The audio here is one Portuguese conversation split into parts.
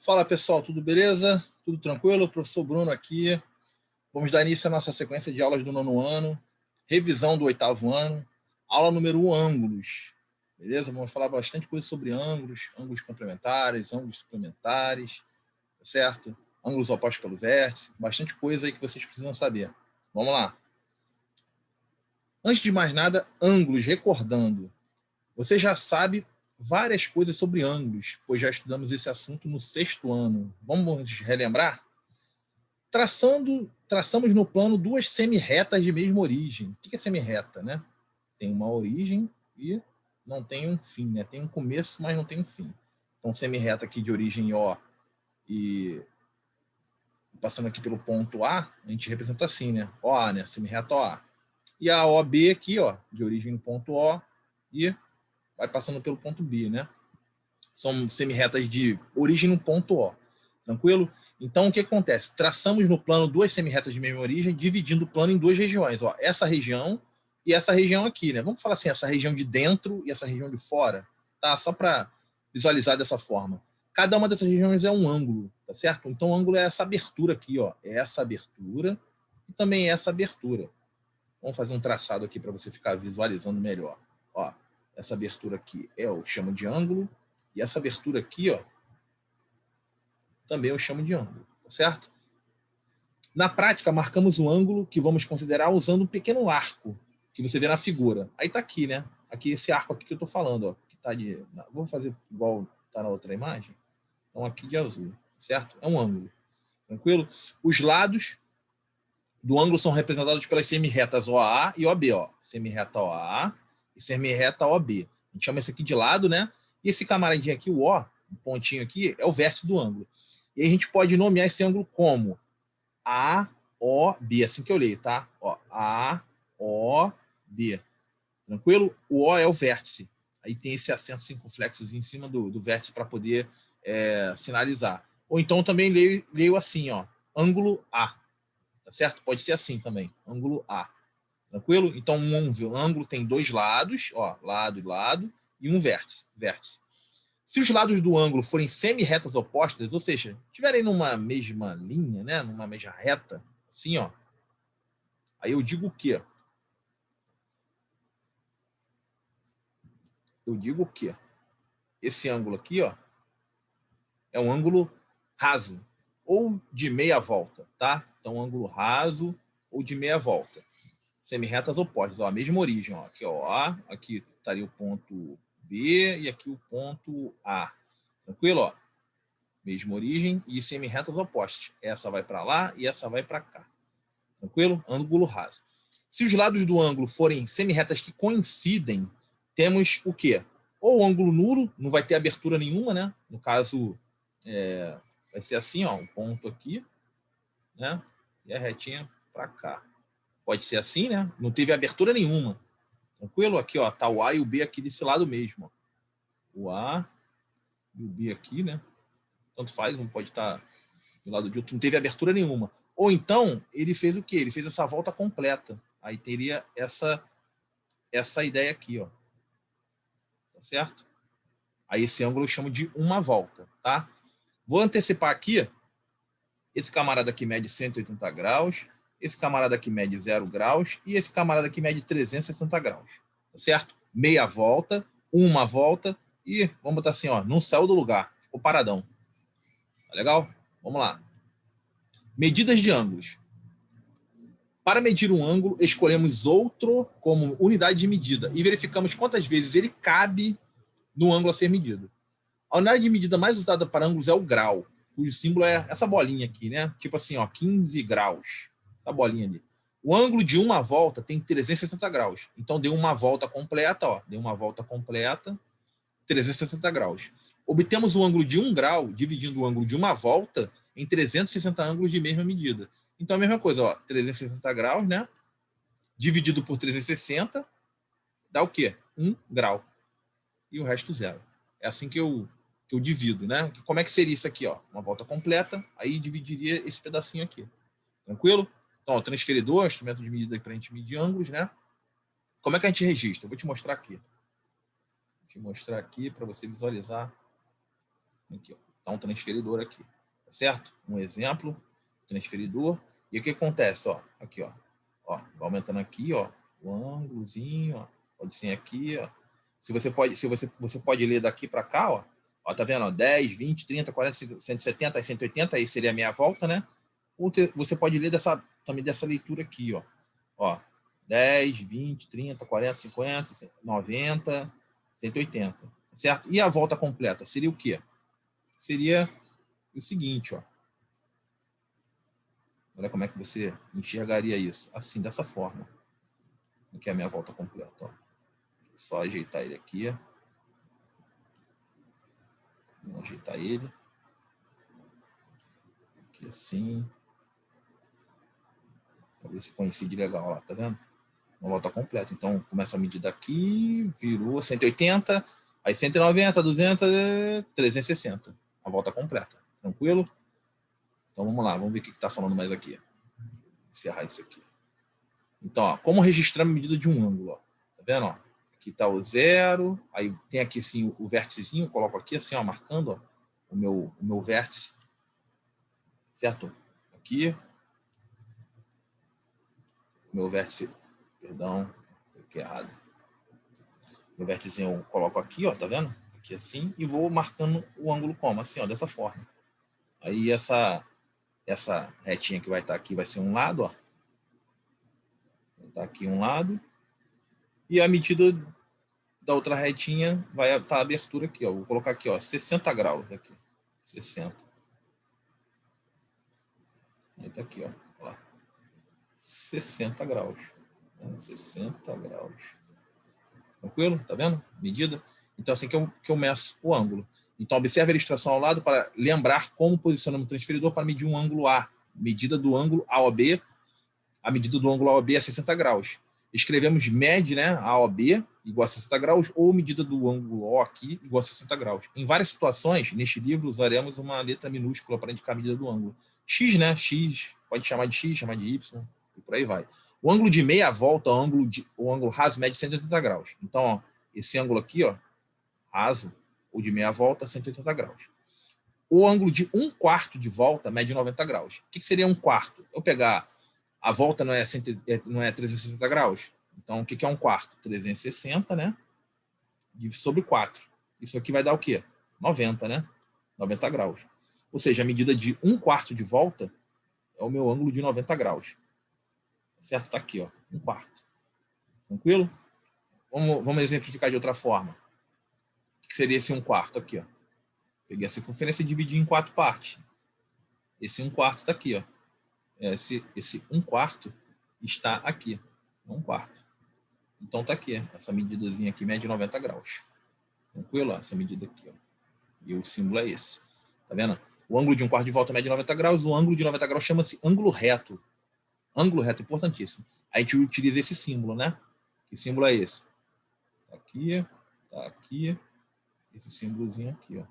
Fala pessoal, tudo beleza? Tudo tranquilo? Professor Bruno aqui. Vamos dar início à nossa sequência de aulas do nono ano, revisão do oitavo ano, aula número 1, ângulos. Beleza? Vamos falar bastante coisa sobre ângulos, ângulos complementares, ângulos suplementares, certo? Ângulos opostos pelo vértice, bastante coisa aí que vocês precisam saber. Vamos lá. Antes de mais nada, ângulos, recordando. Você já sabe várias coisas sobre ângulos, pois já estudamos esse assunto no 6º ano. Vamos relembrar? Traçamos no plano duas semirretas de mesma origem. O que é semirreta, né? Tem uma origem e não tem um fim, né? Tem um começo, mas não tem um fim. Então, semirreta aqui de origem O e passando aqui pelo ponto A, a gente representa assim, né? OA, né? Semirreta OA. E a OB aqui, ó, de origem no ponto O e vai passando pelo ponto B, né? São semirretas de origem no ponto O. Tranquilo? Então, o que acontece? Traçamos no plano duas semirretas de mesma origem, dividindo o plano em duas regiões. Ó, essa região e essa região aqui, né? Vamos falar assim, essa região de dentro e essa região de fora, tá? Só para visualizar dessa forma. Cada uma dessas regiões é um ângulo, tá certo? Então, o ângulo é essa abertura aqui, ó. É essa abertura e também essa abertura. Vamos fazer um traçado aqui para você ficar visualizando melhor. Ó, essa abertura aqui eu chamo de ângulo e essa abertura aqui, ó, também eu chamo de ângulo, tá certo? Na prática, marcamos o ângulo que vamos considerar usando um pequeno arco que você vê na figura. Aí tá aqui, né? Aqui esse arco aqui que eu tô falando, ó, que tá de... Vamos fazer igual tá na outra imagem? Então aqui de azul, certo? É um ângulo. Tranquilo? Os lados do ângulo são representados pelas semirretas OA e OB, ó. Semirreta OA e semirreta OB. A gente chama esse aqui de lado, né? E esse camaradinho aqui, o O, o pontinho aqui, é o vértice do ângulo. E a gente pode nomear esse ângulo como AOB, assim que eu leio, tá? Ó, AOB. Tranquilo? O O é o vértice. Aí tem esse acento circunflexo em cima do vértice para poder sinalizar. Ou então também leio assim, ó, ângulo A. Tá certo? Pode ser assim também, ângulo A. Tranquilo? Então, um ângulo tem dois lados, ó, lado e lado, e um vértice. Se os lados do ângulo forem semi-retas opostas, ou seja, estiverem numa mesma linha, né, numa mesma reta, assim, ó, aí eu digo o quê? Eu digo o quê? Esse ângulo aqui, ó, é um ângulo raso, ou de meia volta, tá? Então, ângulo raso ou de meia volta. Semi-retas opostas, ó, a mesma origem, ó, aqui, ó, A, aqui estaria o ponto B e aqui o ponto A. Tranquilo, ó? Mesma origem e semi-retas opostas. Essa vai para lá e essa vai para cá. Tranquilo? Ângulo raso. Se os lados do ângulo forem semi-retas que coincidem, temos o quê? Ou o ângulo nulo, não vai ter abertura nenhuma, né? No caso, vai ser assim, ó, um ponto aqui, né? E a retinha para cá. Pode ser assim, né? Não teve abertura nenhuma. Tranquilo? Aqui, ó, tá o A e o B aqui desse lado mesmo. Ó. O A e o B aqui, né? Tanto faz, um pode estar do lado de outro, não teve abertura nenhuma. Ou então, ele fez o quê? Ele fez essa volta completa. Aí teria essa ideia aqui, ó. Tá certo? Aí esse ângulo eu chamo de uma volta, tá? Vou antecipar aqui. Esse camarada aqui mede 180 graus, esse camarada aqui mede 0 graus e esse camarada aqui mede 360 graus. Tá certo? Meia volta, uma volta e, vamos botar assim, ó, não saiu do lugar, ficou paradão. Tá legal? Vamos lá. Medidas de ângulos. Para medir um ângulo, escolhemos outro como unidade de medida e verificamos quantas vezes ele cabe no ângulo a ser medido. A unidade de medida mais usada para ângulos é o grau, cujo símbolo é essa bolinha aqui, né? Tipo assim, ó, 15 graus. Essa bolinha ali. O ângulo de uma volta tem 360 graus. Então, deu uma volta completa, ó. Deu uma volta completa, 360 graus. Obtemos o ângulo de 1 grau, dividindo o ângulo de uma volta em 360 ângulos de mesma medida. Então, a mesma coisa, ó. 360 graus, né? Dividido por 360, dá o quê? 1 grau. E o resto, 0. É assim que eu divido, né? Como é que seria isso aqui, ó? Uma volta completa, aí dividiria esse pedacinho aqui. Tranquilo? Então, ó, transferidor, instrumento de medida para a gente medir ângulos, né? Como é que a gente registra? Eu vou te mostrar aqui. Vou te mostrar aqui para você visualizar Aqui, ó. Tá um transferidor aqui, tá certo? Um exemplo, transferidor. E o que acontece, ó? Aqui, ó. Ó, vai aumentando aqui, ó, o ângulozinho, ó. Pode ser aqui, ó. Você pode ler daqui para cá, ó. Ó, tá vendo? Ó, 10, 20, 30, 40, 170, 180, aí seria a meia volta, né? Ou você pode ler também dessa leitura aqui, ó. Ó, 10, 20, 30, 40, 50, 90, 180, certo? E a volta completa seria o quê? Seria o seguinte, ó. Olha como é que você enxergaria isso. Assim, dessa forma. Aqui é a minha volta completa, ó. Só ajeitar ele aqui. Vamos ajeitar ele. Aqui assim. Para ver se coincide legal lá, tá vendo? Uma volta completa. Então, começa a medida aqui, virou 180, aí 190, 200, 360. A volta completa. Tranquilo? Então, vamos lá. Vamos ver o que está falando mais aqui. Encerrar isso aqui. Então, ó, como registrar a medida de um ângulo? Ó. Tá vendo? Ó? Aqui está o 0. Aí tem aqui assim, o vérticezinho. Coloco aqui assim, ó, marcando ó, o meu vértice. Certo? Aqui. Meu vértice. Perdão. Aqui errado. Meu vérticezinho eu coloco aqui, ó, tá vendo? Aqui assim, e vou marcando o ângulo como? Assim, ó, dessa forma. Aí essa retinha que vai estar aqui vai ser um lado, ó. Vai estar aqui um lado. E a medida da outra retinha vai estar a abertura aqui, ó. Vou colocar aqui, ó, 60 graus aqui. 60. Aí tá aqui, ó. Olha lá. 60 graus. 60 graus. Tranquilo? Tá vendo? Medida. Então, assim que eu meço o ângulo. Então, observe a ilustração ao lado para lembrar como posicionamos o transferidor para medir um ângulo A. Medida do ângulo AOB. A medida do ângulo AOB é 60 graus. Escrevemos MED, né, AOB, igual a 60 graus, ou medida do ângulo O aqui, igual a 60 graus. Em várias situações, neste livro, usaremos uma letra minúscula para indicar a medida do ângulo. X, né, X, pode chamar de X, chamar de Y, e por aí vai. O ângulo de meia volta, o ângulo raso, mede 180 graus. Então, ó, esse ângulo aqui, ó, raso, ou de meia volta, 180 graus. O ângulo de 1/4 de volta mede 90 graus. O que seria 1/4? Eu pegar a volta não é 360 graus? Então, o que é 1/4? 360, né? Sobre 4. Isso aqui vai dar o quê? 90, né? 90 graus. Ou seja, a medida de 1/4 de volta é o meu ângulo de 90 graus. Certo? Tá aqui, ó. 1/4. Tranquilo? Vamos exemplificar de outra forma. O que seria esse 1/4? Aqui, ó. Peguei a circunferência e dividi em 4 partes. Esse 1/4 está aqui, ó. Esse 1/4 está aqui. 1/4. Então está aqui. Essa medidazinha aqui mede 90 graus. Tranquilo? Essa medida aqui, ó. E o símbolo é esse. Tá vendo? O ângulo de 1/4 de volta mede 90 graus. O ângulo de 90 graus chama-se ângulo reto. Ângulo reto, importantíssimo. A gente utiliza esse símbolo, né? Que símbolo é esse? Tá aqui, tá aqui. Esse símbolozinho aqui, ó.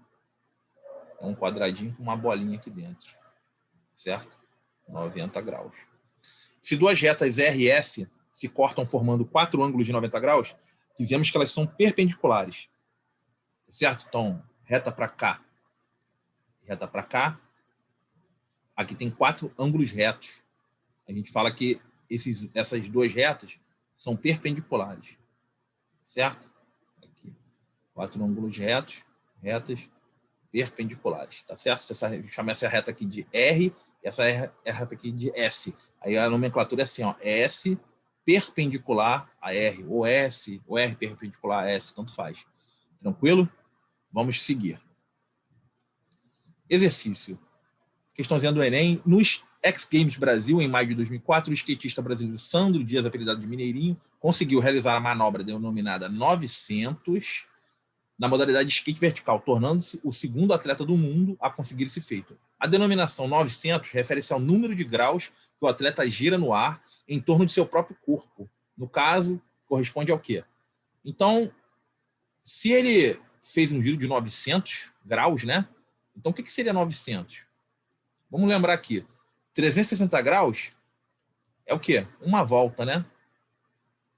É um quadradinho com uma bolinha aqui dentro. Certo? 90 graus. Se duas retas R e S se cortam formando 4 ângulos de 90 graus, dizemos que elas são perpendiculares. Certo? Então, reta para cá. Reta para cá. Aqui tem 4 ângulos retos. A gente fala que essas duas retas são perpendiculares. Certo? Aqui. 4 ângulos retas perpendiculares. Tá certo? Você chama essa reta aqui de R, essa é a reta aqui de S. Aí a nomenclatura é assim, ó, S perpendicular a R, ou S, ou R perpendicular a S, tanto faz. Tranquilo? Vamos seguir. Exercício. Questãozinha do Enem. Nos X Games Brasil, em maio de 2004, o skatista brasileiro Sandro Dias, apelidado de Mineirinho, conseguiu realizar a manobra denominada 900 na modalidade de skate vertical, tornando-se o segundo atleta do mundo a conseguir esse feito. A denominação 900 refere-se ao número de graus que o atleta gira no ar em torno de seu próprio corpo. No caso, corresponde ao quê? Então, se ele fez um giro de 900 graus, né? Então, o que seria 900? Vamos lembrar aqui. 360 graus é o quê? Uma volta, né?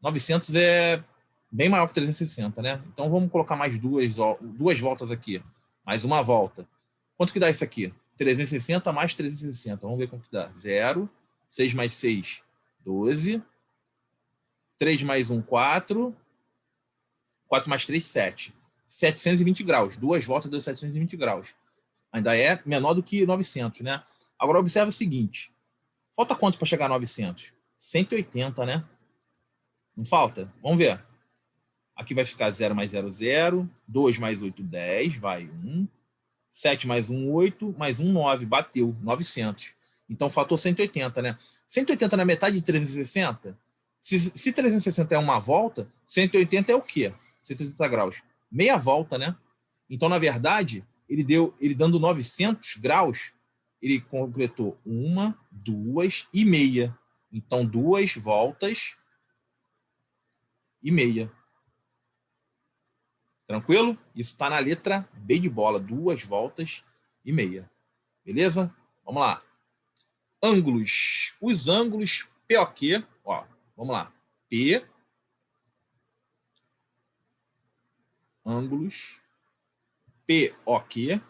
900 é bem maior que 360, né? Então, vamos colocar mais duas voltas aqui. Mais uma volta. Quanto que dá isso aqui? 360 mais 360. Vamos ver quanto que dá. 0. 6 mais 6, 12. 3 mais 1, 4. 4 mais 3, 7. 720 graus. 2 voltas deu 720 graus. Ainda é menor do que 900, né? Agora, observa o seguinte. Falta quanto para chegar a 900? 180, né? Não falta? Vamos ver. Aqui vai ficar 0 mais 0, 0. 2 mais 8, 10. Vai 1. 7 mais 1, 8. Mais 1, 9. Bateu. 900. Então, faltou 180, né? 180 na metade de 360? Se 360 é uma volta, 180 é o quê? 180 graus. Meia volta, né? Então, na verdade, ele dando 900 graus, ele completou 1, 2 e meia. Então, 2 voltas e meia. Tranquilo? Isso está na letra B de bola. 2 voltas e meia. Beleza? Vamos lá. Ângulos. Os ângulos POQ. Ó, vamos lá. P. Ângulos. POQ.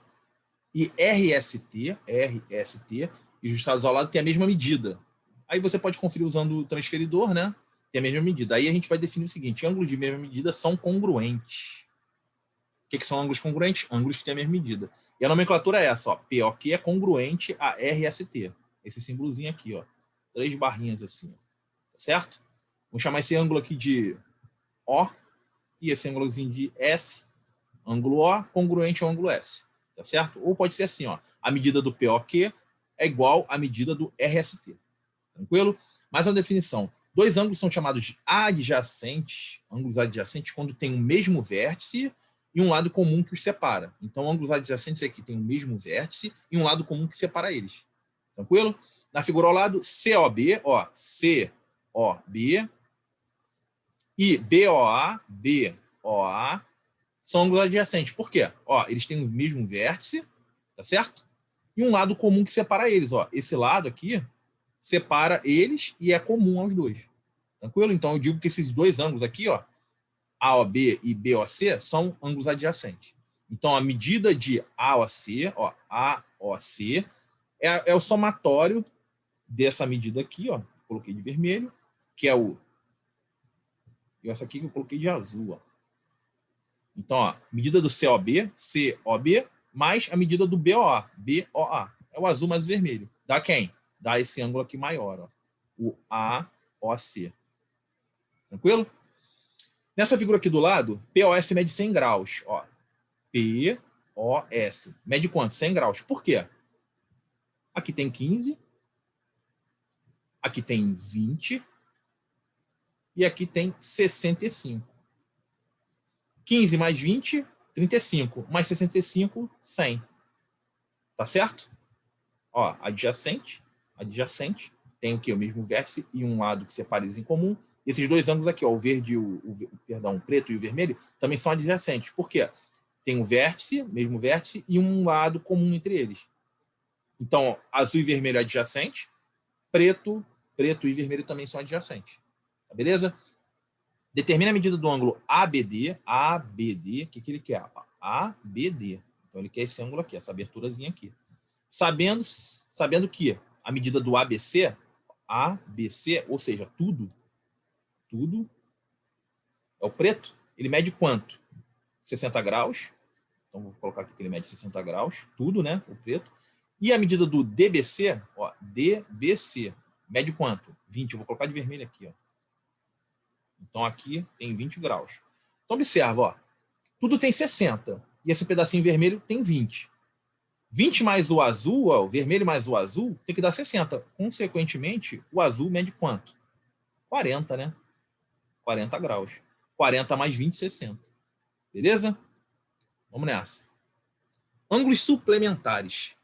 E RST. RST. E justados ao lado tem a mesma medida. Aí você pode conferir usando o transferidor, né? Tem a mesma medida. Aí a gente vai definir o seguinte. Ângulos de mesma medida são congruentes. O que são ângulos congruentes? Ângulos que têm a mesma medida. E a nomenclatura é essa, ó. POQ é congruente a RST. Esse símbolozinho aqui, ó. 3 barrinhas assim, ó. Tá certo? Vamos chamar esse ângulo aqui de O e esse ângulozinho de S. Ângulo O congruente ao ângulo S. Tá certo? Ou pode ser assim, ó. A medida do POQ é igual à medida do RST. Tranquilo? Mais uma definição. Dois ângulos são chamados de adjacentes, ângulos adjacentes, quando tem o mesmo vértice e um lado comum que os separa. Então, ângulos adjacentes aqui tem o mesmo vértice e um lado comum que separa eles. Tranquilo? Na figura ao lado, COB, ó, COB e BOA, BOA, são ângulos adjacentes. Por quê? Ó, eles têm o mesmo vértice, tá certo? E um lado comum que separa eles, ó. Esse lado aqui separa eles e é comum aos dois. Tranquilo? Então, eu digo que esses dois ângulos aqui, ó, AOB e BOC, são ângulos adjacentes. Então, a medida de AOC, ó, AOC, é o somatório dessa medida aqui, ó, coloquei de vermelho, que é o... E essa aqui que eu coloquei de azul, ó. Então, ó, medida do COB, COB, mais a medida do BOA, BOA. É o azul mais o vermelho. Dá quem? Dá esse ângulo aqui maior, ó, o AOC. Tranquilo? Nessa figura aqui do lado, POS mede 100 graus. Ó. POS. Mede quanto? 100 graus. Por quê? Aqui tem 15. Aqui tem 20. E aqui tem 65. 15 mais 20, 35. Mais 65, 100. Tá certo? Ó, adjacente. Adjacente. Tem o quê? O mesmo vértice e um lado que separa eles em comum. Esses dois ângulos aqui, ó, o verde, o preto e o vermelho, também são adjacentes. Por quê? Tem um vértice, mesmo vértice, e um lado comum entre eles. Então, ó, azul e vermelho é adjacente, preto e vermelho também são adjacentes. Tá, beleza? Determina a medida do ângulo ABD. ABD, o que ele quer? ABD. Então, ele quer esse ângulo aqui, essa aberturazinha aqui. Sabendo que a medida do ABC, ou seja, tudo é o preto, ele mede quanto? 60 graus. Então, vou colocar aqui que ele mede 60 graus, tudo, né? O preto. E a medida do DBC, ó, DBC, mede quanto? 20. Eu vou colocar de vermelho aqui, ó. Então, aqui tem 20 graus. Então, observa, ó. Tudo tem 60. E esse pedacinho vermelho tem 20. 20 mais o azul, ó, o vermelho mais o azul, tem que dar 60. Consequentemente, o azul mede quanto? 40, né? 40 graus. 40 mais 20, 60. Beleza? Vamos nessa. Ângulos suplementares.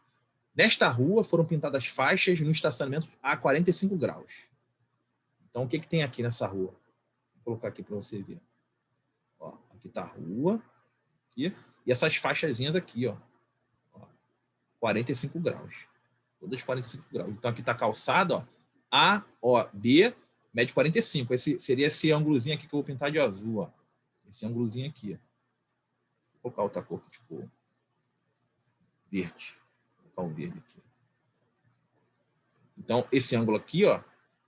Nesta rua foram pintadas faixas no estacionamento a 45 graus. Então, o que tem aqui nessa rua? Vou colocar aqui para você ver. Ó, aqui está a rua. Aqui, e essas faixazinhas aqui, ó. 45 graus. Todas 45 graus. Então, aqui está a calçada, ó. A, O, B, mede 45. Seria esse ângulozinho aqui que eu vou pintar de azul, ó. Esse ângulozinho aqui, ó. Vou colocar outra cor que ficou verde. colocar o verde aqui. Então, esse ângulo aqui, ó,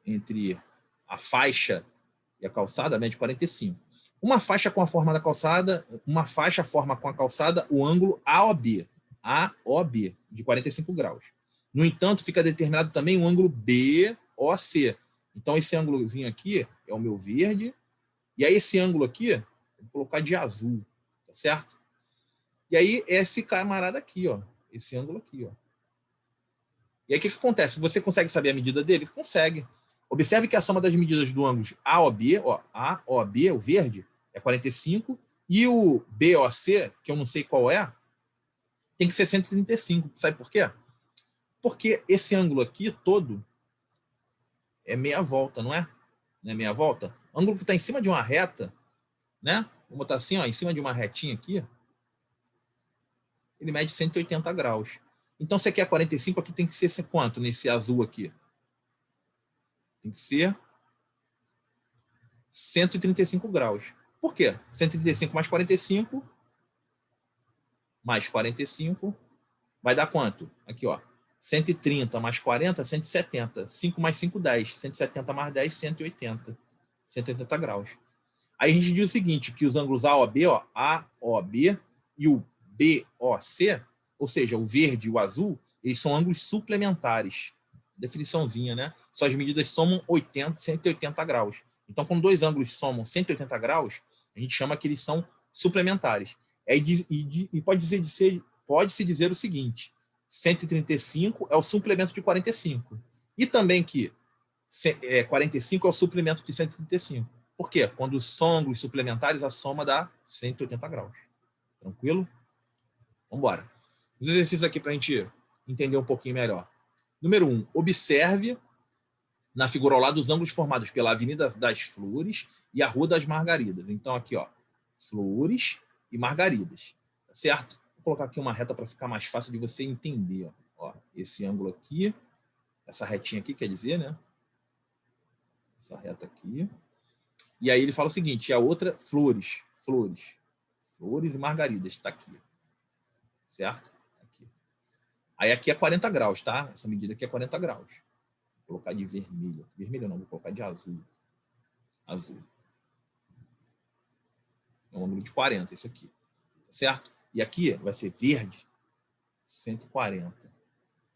entre a faixa e a calçada, mede 45. Uma faixa com a forma da calçada, uma faixa forma com a calçada o ângulo AOB, AOB, de 45 graus. No entanto, fica determinado também o ângulo BOC. Então, esse ângulozinho aqui é o meu verde, e aí esse ângulo aqui, vou colocar de azul, tá certo? E aí, esse camarada aqui, ó, esse ângulo aqui, ó. E aí, o que acontece? Você consegue saber a medida dele? Consegue. Observe que a soma das medidas do ângulo AOB, ó, AOB, o verde, é 45, e o BOC, que eu não sei qual é, tem que ser 135. Sabe por quê? Porque esse ângulo aqui todo é meia volta, não é? Não é meia volta? O ângulo que está em cima de uma reta, né? Vou botar assim, ó, em cima de uma retinha aqui, ele mede 180 graus. Então, você quer 45, aqui tem que ser quanto nesse azul aqui? Tem que ser 135 graus. Por quê? 135 mais 45 vai dar quanto? Aqui, ó. 130 mais 40, 170. 5 mais 5, 10. 170 mais 10, 180. 180 graus. Aí a gente diz o seguinte, que os ângulos AOB, ó, AOB e o BOC, ou seja, o verde e o azul, eles são ângulos suplementares. Definiçãozinha, né? Suas medidas somam 180 graus. Então, quando dois ângulos somam 180 graus, a gente chama que eles são suplementares. E pode-se dizer o seguinte, 135 é o suplemento de 45. E também que 45 é o suplemento de 135. Por quê? Quando são ângulos suplementares, a soma dá 180 graus. Tranquilo? Vamos embora. Os exercícios aqui para a gente entender um pouquinho melhor. Número 1. Observe na figura ao lado os ângulos formados pela Avenida das Flores e a Rua das Margaridas. Então, aqui, ó, Flores e Margaridas. Tá certo? Vou colocar aqui uma reta para ficar mais fácil de você entender. Ó, esse ângulo aqui, essa retinha aqui, quer dizer, né? Essa reta aqui. E aí ele fala o seguinte, e a outra, flores e margaridas, está aqui. Certo? Aqui. Aí aqui é 40 graus, tá? Essa medida aqui é 40 graus. Vou colocar de vermelho. Vermelho não, vou colocar de azul. Azul. É um ângulo de 40, esse aqui. Certo? E aqui vai ser verde, 140.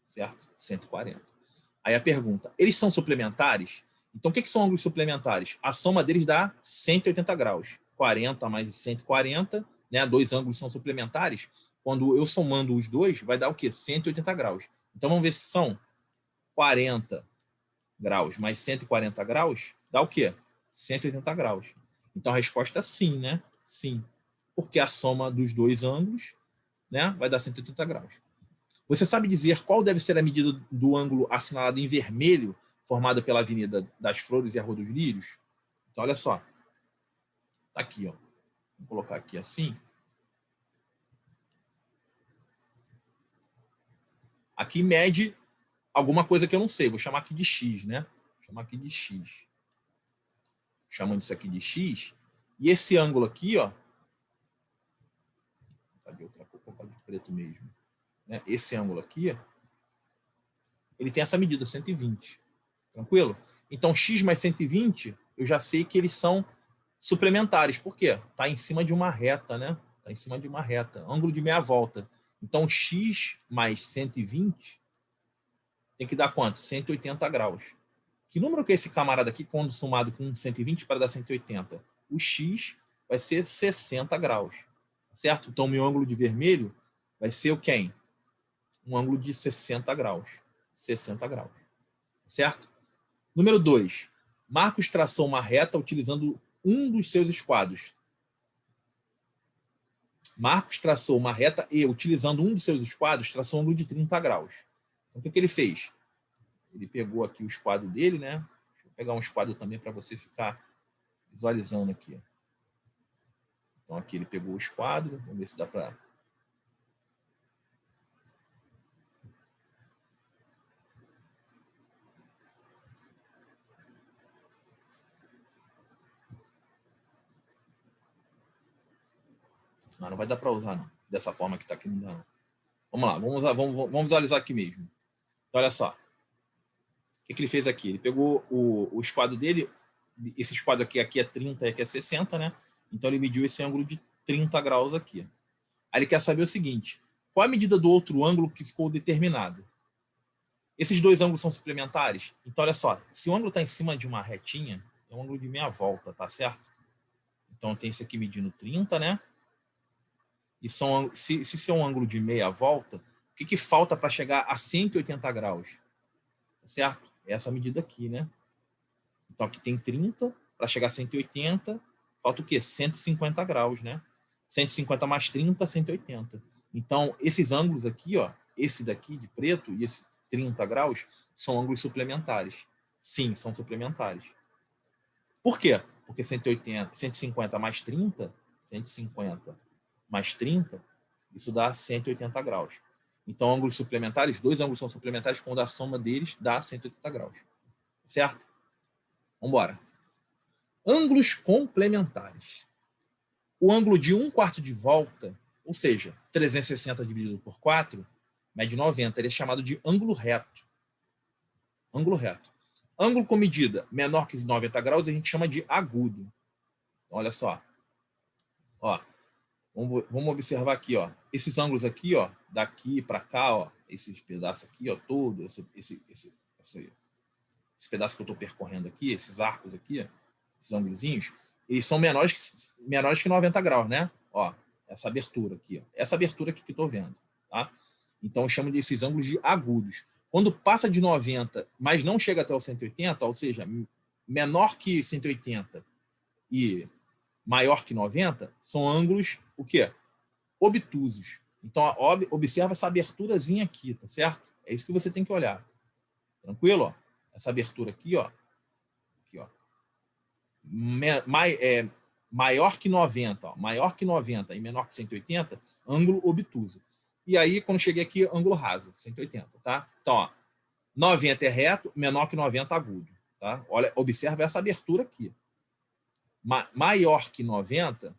Certo? 140. Aí a pergunta, eles são suplementares? Então, o que são ângulos suplementares? A soma deles dá 180 graus. 40 mais 140, né? Dois ângulos são suplementares. Quando eu somando os dois, vai dar o quê? 180 graus. Então, vamos ver se são 40 graus mais 140 graus, dá o quê? 180 graus. Então, a resposta é sim, né? Sim. Porque a soma dos dois ângulos, né, vai dar 180 graus. Você sabe dizer qual deve ser a medida do ângulo assinalado em vermelho, formado pela Avenida das Flores e a Rua dos Lírios? Então, olha só. Tá aqui, ó. Vou colocar aqui assim. Aqui mede alguma coisa que eu não sei. Vou chamar aqui de X, né? Vou chamar aqui de X. Chamando isso aqui de X. E esse ângulo aqui, ó. Cadê outra cor? Vou colocar de preto mesmo. Né? Esse ângulo aqui, ó, ele tem essa medida, 120. Tranquilo? Então, X mais 120, eu já sei que eles são suplementares. Por quê? Está em cima de uma reta, né? Está em cima de uma reta. Ângulo de meia volta. Então, X mais 120 tem que dar quanto? 180 graus. Que número que é esse camarada aqui, quando somado com 120 para dar 180? O X vai ser 60 graus. Certo? Então, meu ângulo de vermelho vai ser o quem? Um ângulo de 60 graus. 60 graus. Certo? Número 2. Marcos traçou uma reta utilizando um dos seus esquadros. Marcos traçou uma reta e, utilizando um dos seus esquadros, traçou um ângulo de 30 graus. Então, o que ele fez? Ele pegou aqui o esquadro dele, né? Deixa eu pegar um esquadro também para você ficar visualizando aqui. Então, aqui ele pegou o esquadro. Vamos ver se dá para... Não vai dar para usar, não. Dessa forma que está aqui, não dá, não. Vamos lá, vamos visualizar aqui mesmo. Então, olha só. O que ele fez aqui? Ele pegou o esquadro dele, esse esquadro aqui é 30 e aqui é 60, né? Então ele mediu esse ângulo de 30 graus aqui. Aí ele quer saber o seguinte: qual a medida do outro ângulo que ficou determinado? Esses dois ângulos são suplementares? Então, olha só, se o ângulo está em cima de uma retinha, é um ângulo de meia volta, tá certo? Então tem esse aqui medindo 30, né? E se é um ângulo de meia volta, o que falta para chegar a 180 graus? Tá certo? É essa medida aqui, né? Então aqui tem 30, para chegar a 180, falta o quê? 150 graus, né? 150 mais 30, 180. Então, esses ângulos aqui, ó, esse daqui de preto e esse 30 graus, são ângulos suplementares. Sim, são suplementares. Por quê? Porque 150 mais 30, 150 mais 30, isso dá 180 graus. Então, ângulos suplementares, dois ângulos são suplementares, quando a soma deles dá 180 graus. Certo? Vamos embora. Ângulos complementares. O ângulo de 1/4 de volta, ou seja, 360 dividido por 4, mede 90. Ele é chamado de ângulo reto. Ângulo reto. Ângulo com medida menor que 90 graus a gente chama de agudo. Então, olha só. Ó, vamos observar aqui, ó. Esses ângulos aqui, ó, daqui para cá, ó, esses pedaços aqui, ó, todo esse pedaço que eu estou percorrendo aqui, esses arcos aqui, ó, esses ângulozinhos, eles são menores que 90 graus, né? Ó, essa abertura aqui, ó, essa abertura aqui que eu estou vendo, tá? Então eu chamo desses ângulos de agudos. Quando passa de 90, mas não chega até o 180, ou seja, menor que 180 e maior que 90, são ângulos, o quê? Obtusos. Então, observa essa aberturazinha aqui, tá certo? É isso que você tem que olhar. Tranquilo? Ó? Essa abertura aqui, ó. Aqui, ó. Maior que 90, ó. Maior que 90 e menor que 180, ângulo obtuso. E aí, quando cheguei aqui, ângulo raso, 180, tá? Então, ó, 90 é reto, menor que 90 agudo, tá? Olha, observa essa abertura aqui. Maior que 90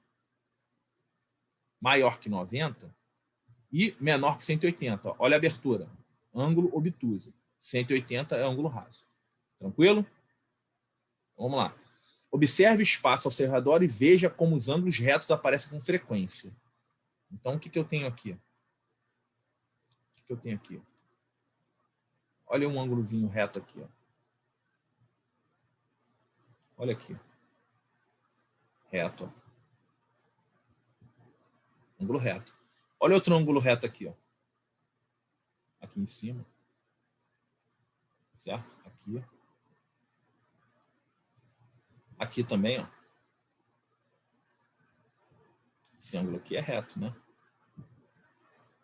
e menor que 180. Olha a abertura. Ângulo obtuso. 180 é ângulo raso. Tranquilo? Vamos lá. Observe o espaço ao seu redor e veja como os ângulos retos aparecem com frequência. Então, o que eu tenho aqui? O que eu tenho aqui? Olha um ângulozinho reto aqui. Ó. Olha aqui. Reto. Ó. Ângulo reto. Olha outro ângulo reto aqui. Ó. Aqui em cima. Certo? Aqui. Aqui também, ó. Esse ângulo aqui é reto, né?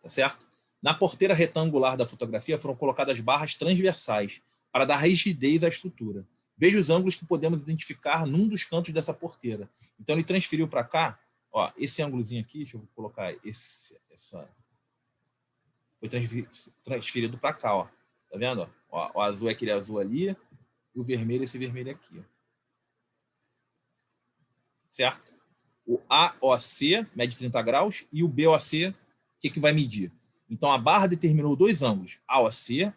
Tá certo? Na porteira retangular da fotografia foram colocadas barras transversais para dar rigidez à estrutura. Veja os ângulos que podemos identificar num dos cantos dessa porteira. Então ele transferiu para cá, ó, esse ângulozinho aqui, deixa eu colocar foi transferido para cá, ó. Tá vendo? Ó, o azul é aquele azul ali e o vermelho esse vermelho aqui, ó. Certo? O AOC mede 30 graus e o BOC, o que vai medir? Então, a barra determinou dois ângulos, AOC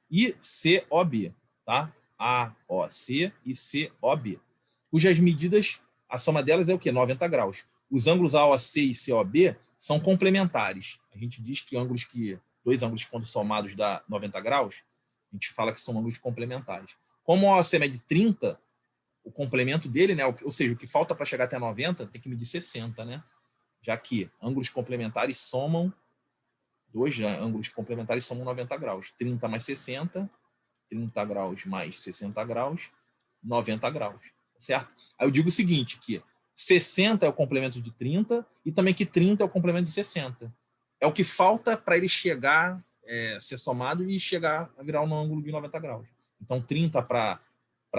e COB, tá? AOC e COB, cujas medidas, a soma delas é o quê? 90 graus. Os ângulos AOC e COB são complementares. A gente diz que dois ângulos, quando somados, dá 90 graus, a gente fala que são ângulos complementares. Como o AOC mede 30, o complemento dele, né? Ou seja, o que falta para chegar até 90 tem que medir 60, né? Já que ângulos complementares somam, ângulos complementares somam 90 graus. 30 mais 60, 30 graus mais 60 graus, 90 graus, certo? Aí eu digo o seguinte, que 60 é o complemento de 30 e também que 30 é o complemento de 60. É o que falta para ele chegar, ser somado e chegar a virar um ângulo de 90 graus. Então, 30 para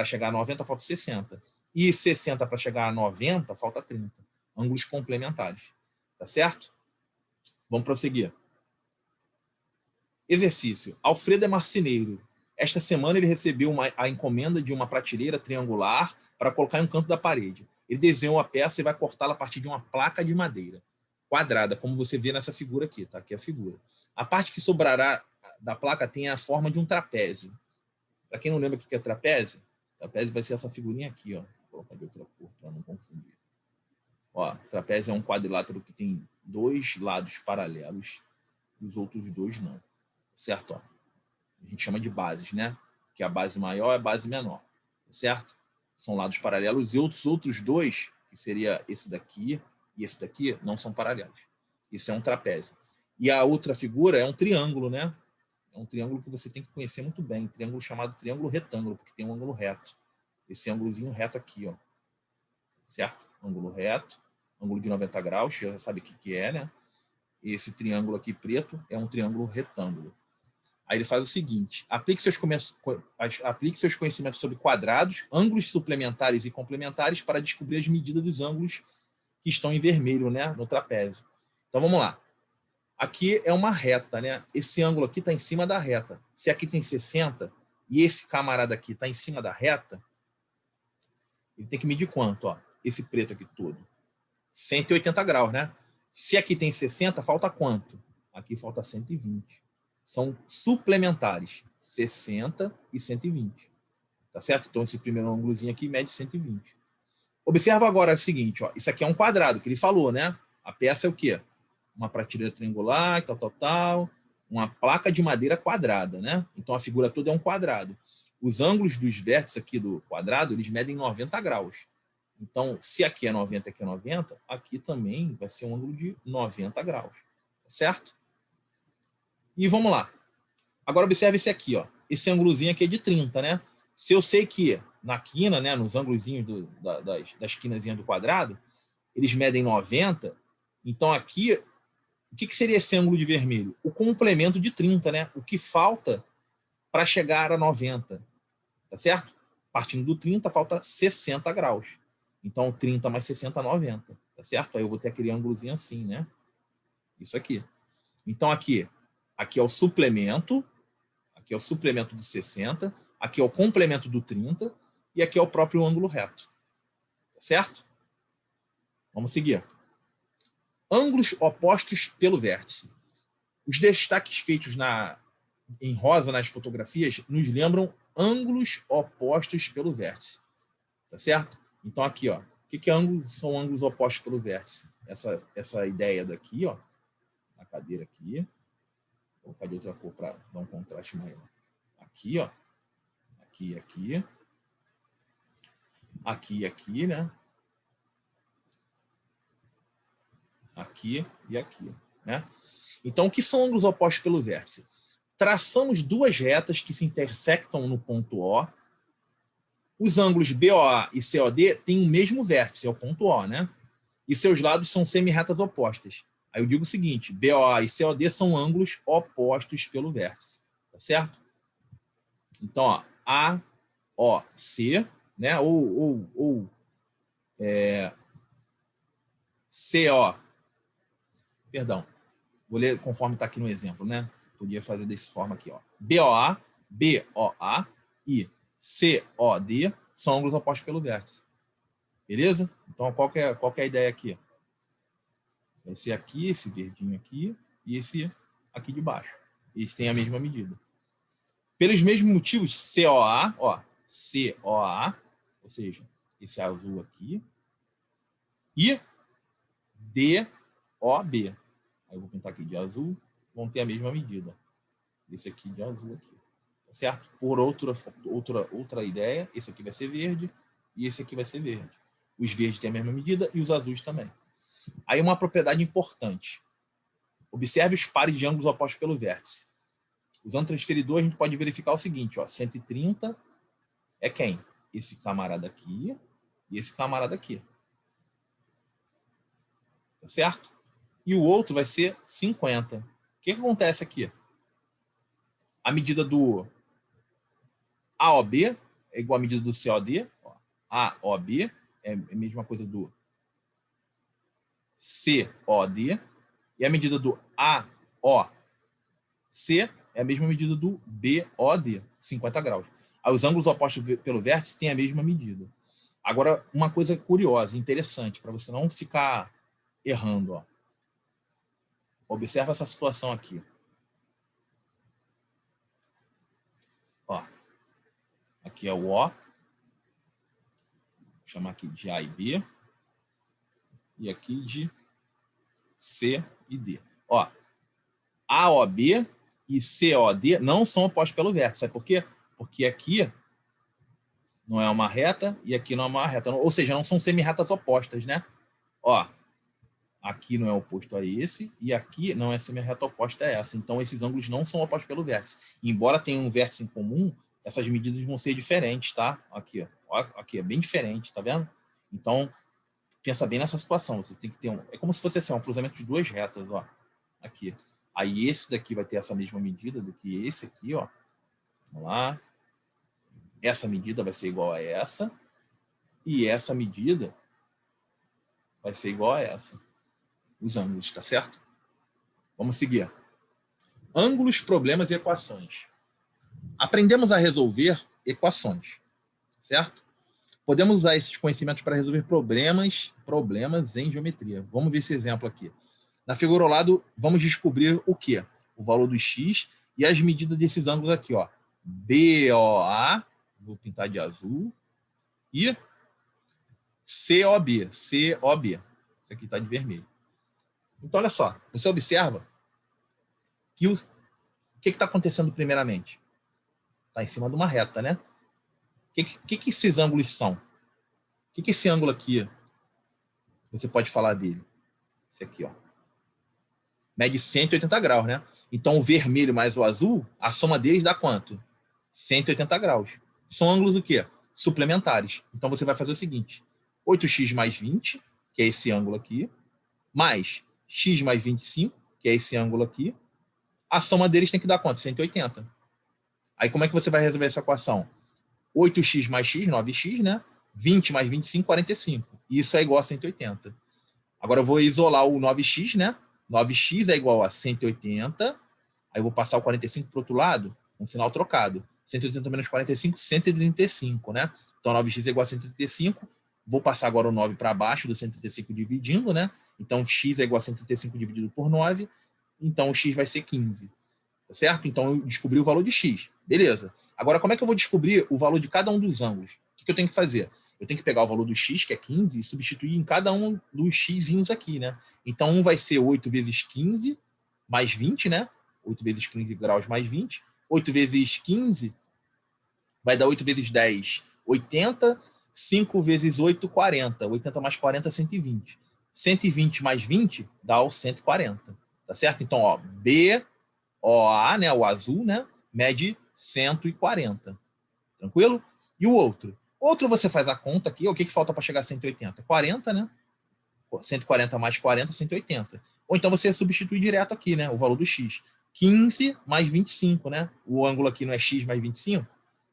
chegar a 90, falta 60. E 60 para chegar a 90, falta 30. Ângulos complementares. Tá certo? Vamos prosseguir. Exercício. Alfredo é marceneiro. Esta semana ele recebeu a encomenda de uma prateleira triangular para colocar em um canto da parede. Ele desenhou a peça e vai cortá-la a partir de uma placa de madeira. quadrada, como você vê nessa figura aqui, tá? Aqui é a figura. A parte que sobrará da placa tem a forma de um trapézio. Para quem não lembra o que é trapézio, trapézio vai ser essa figurinha aqui, ó. Vou colocar de outra cor para não confundir. Ó, trapézio é um quadrilátero que tem 2 lados paralelos e os outros 2 não. Certo? Ó. A gente chama de bases, né? Que a base maior é a base menor. Certo? São lados paralelos e os outros 2, que seria esse daqui e esse daqui, não são paralelos. Isso é um trapézio. E a outra figura é um triângulo, né? É um triângulo que você tem que conhecer muito bem. Um triângulo chamado triângulo retângulo, porque tem um ângulo reto. Esse ângulozinho reto aqui, ó. Certo? Ângulo reto, ângulo de 90 graus, já sabe o que é, né? Esse triângulo aqui preto é um triângulo retângulo. Aí ele faz o seguinte, aplique seus conhecimentos sobre quadrados, ângulos suplementares e complementares para descobrir as medidas dos ângulos que estão em vermelho, né, no trapézio. Então vamos lá. Aqui é uma reta, né? Esse ângulo aqui está em cima da reta. Se aqui tem 60 e esse camarada aqui está em cima da reta, ele tem que medir quanto? Ó? Esse preto aqui todo. 180 graus, né? Se aqui tem 60, falta quanto? Aqui falta 120. São suplementares, 60 e 120. Tá certo? Então, esse primeiro ângulozinho aqui mede 120. Observa agora o seguinte, ó. Isso aqui é um quadrado, que ele falou, né? A peça é o quê? Uma prateleira triangular e tal. Uma placa de madeira quadrada, né? Então, a figura toda é um quadrado. Os ângulos dos vértices aqui do quadrado, eles medem 90 graus. Então, se aqui é 90 e aqui é 90, aqui também vai ser um ângulo de 90 graus. Certo? E vamos lá. Agora observe esse aqui, ó. Esse ângulozinho aqui é de 30, né? Se eu sei que na quina, né, nos ângulozinhos das quinazinhas do quadrado, eles medem 90, então aqui, o que seria esse ângulo de vermelho? O complemento de 30, né? O que falta para chegar a 90, tá certo? Partindo do 30, falta 60 graus. Então, 30 mais 60, 90, tá certo? Aí eu vou ter aquele ângulozinho assim, né? Isso aqui. Então, aqui é o suplemento, aqui é o suplemento do 60, aqui é o complemento do 30 e aqui é o próprio ângulo reto. Tá certo? Vamos seguir. Ângulos opostos pelo vértice. Os destaques feitos em rosa nas fotografias nos lembram ângulos opostos pelo vértice. Tá certo? Então, aqui, ó. O que são ângulos opostos pelo vértice? Essa ideia daqui, ó. A cadeira aqui. Vou colocar de outra cor para dar um contraste maior. Aqui, ó. Aqui, aqui. Aqui, aqui, né? Aqui e aqui, né? Então, o que são ângulos opostos pelo vértice? Traçamos duas retas que se intersectam no ponto O. Os ângulos BOA e COD têm o mesmo vértice, é o ponto O, né? E seus lados são semi-retas opostas. Aí eu digo o seguinte, BOA e COD são ângulos opostos pelo vértice, tá certo? Então, ó, AOC, né? Ou CO. Perdão, vou ler conforme está aqui no exemplo, né? Podia fazer dessa forma aqui, ó. BOA e COD são ângulos opostos pelo vértice. Beleza? Então, qual que é a ideia aqui? Esse aqui, esse verdinho aqui e esse aqui de baixo. Eles têm a mesma medida. Pelos mesmos motivos, COA, ó, COA, ou seja, esse azul aqui, e DOB. Aí eu vou pintar aqui de azul, vão ter a mesma medida. Esse aqui de azul aqui. Tá certo? Por outra ideia, esse aqui vai ser verde e esse aqui vai ser verde. Os verdes têm a mesma medida e os azuis também. Aí uma propriedade importante. Observe os pares de ângulos opostos pelo vértice. Usando transferidor, a gente pode verificar o seguinte, ó, 130 é quem? Esse camarada aqui e esse camarada aqui. Tá certo? E o outro vai ser 50. O que acontece aqui? A medida do AOB é igual à medida do COD. Ó. AOB é a mesma coisa do COD. E a medida do AOC é a mesma medida do BOD, 50 graus. Aí os ângulos opostos pelo vértice têm a mesma medida. Agora, uma coisa curiosa, interessante, para você não ficar errando. Ó. Observa essa situação aqui. Ó, aqui é o O. Vou chamar aqui de A e B. E aqui de C e D. Ó, AOB e COD não são opostos pelo vértice. Sabe por quê? Porque aqui não é uma reta e aqui não é uma reta. Ou seja, não são semi-retas opostas, né? Ó, aqui não é oposto a esse e aqui não é semi-reta oposta a essa. Então, esses ângulos não são opostos pelo vértice. Embora tenham um vértice em comum, essas medidas vão ser diferentes, tá? Aqui, ó. Aqui é bem diferente, tá vendo? Então, pensa bem nessa situação. Você tem que ter é como se fosse assim, um cruzamento de duas retas, ó. Aqui. Aí esse daqui vai ter essa mesma medida do que esse aqui, ó. Vamos lá. Essa medida vai ser igual a essa. E essa medida vai ser igual a essa. Os ângulos, tá certo? Vamos seguir. Ângulos, problemas e equações. Aprendemos a resolver equações, certo? Podemos usar esses conhecimentos para resolver problemas em geometria. Vamos ver esse exemplo aqui. Na figura ao lado, vamos descobrir o quê? O valor do x e as medidas desses ângulos aqui, ó. BOA, vou pintar de azul, e COB. Isso aqui está de vermelho. Então, olha só, você observa que o que está acontecendo primeiramente? Está em cima de uma reta, né? O que esses ângulos são? O que esse ângulo aqui, você pode falar dele? Esse aqui, ó. Mede 180 graus, né? Então, o vermelho mais o azul, a soma deles dá quanto? 180 graus. São ângulos o quê? Suplementares. Então, você vai fazer o seguinte. 8x mais 20, que é esse ângulo aqui, mais x mais 25, que é esse ângulo aqui. A soma deles tem que dar quanto? 180. Aí, como é que você vai resolver essa equação? 8x mais x, 9x, né? 20 mais 25, 45. Isso é igual a 180. Agora, eu vou isolar o 9x, né? 9x é igual a 180. Aí, eu vou passar o 45 para o outro lado, com sinal trocado. 180 menos 45, 135, né? Então, 9x é igual a 135. Vou passar agora o 9 para baixo do 135 dividindo, né? Então, x é igual a 135 dividido por 9. Então, o x vai ser 15. Tá certo? Então, eu descobri o valor de x. Beleza. Agora, como é que eu vou descobrir o valor de cada um dos ângulos? O que eu tenho que fazer? Eu tenho que pegar o valor do x, que é 15, e substituir em cada um dos xzinhos aqui, né? Então, um vai ser 8 vezes 15 mais 20, né? 8 vezes 15 graus mais 20. 8 vezes 15 vai dar 8 vezes 10, 80. 5 vezes 8, 40. 80 mais 40, 120. 120 mais 20 dá o 140. Tá certo? Então, ó, BOA, né, o azul, né, mede 140. Tranquilo? E o outro? Outro você faz a conta aqui. O que falta para chegar a 180? 40, né? 140 mais 40, 180. Ou então você substitui direto aqui, né, o valor do x. 15 mais 25, né? O ângulo aqui não é x mais 25?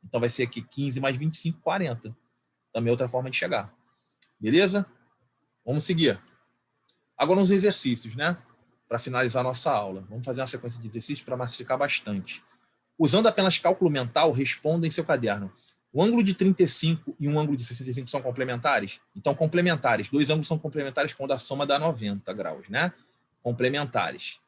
Então vai ser aqui 15 mais 25, 40. Também é outra forma de chegar. Beleza? Vamos seguir. Agora uns exercícios, né? Para finalizar a nossa aula. Vamos fazer uma sequência de exercícios para massificar bastante. Usando apenas cálculo mental, responda em seu caderno. O ângulo de 35 e um ângulo de 65 são complementares? Então, complementares. Dois ângulos são complementares quando a soma dá 90 graus, né? Complementares.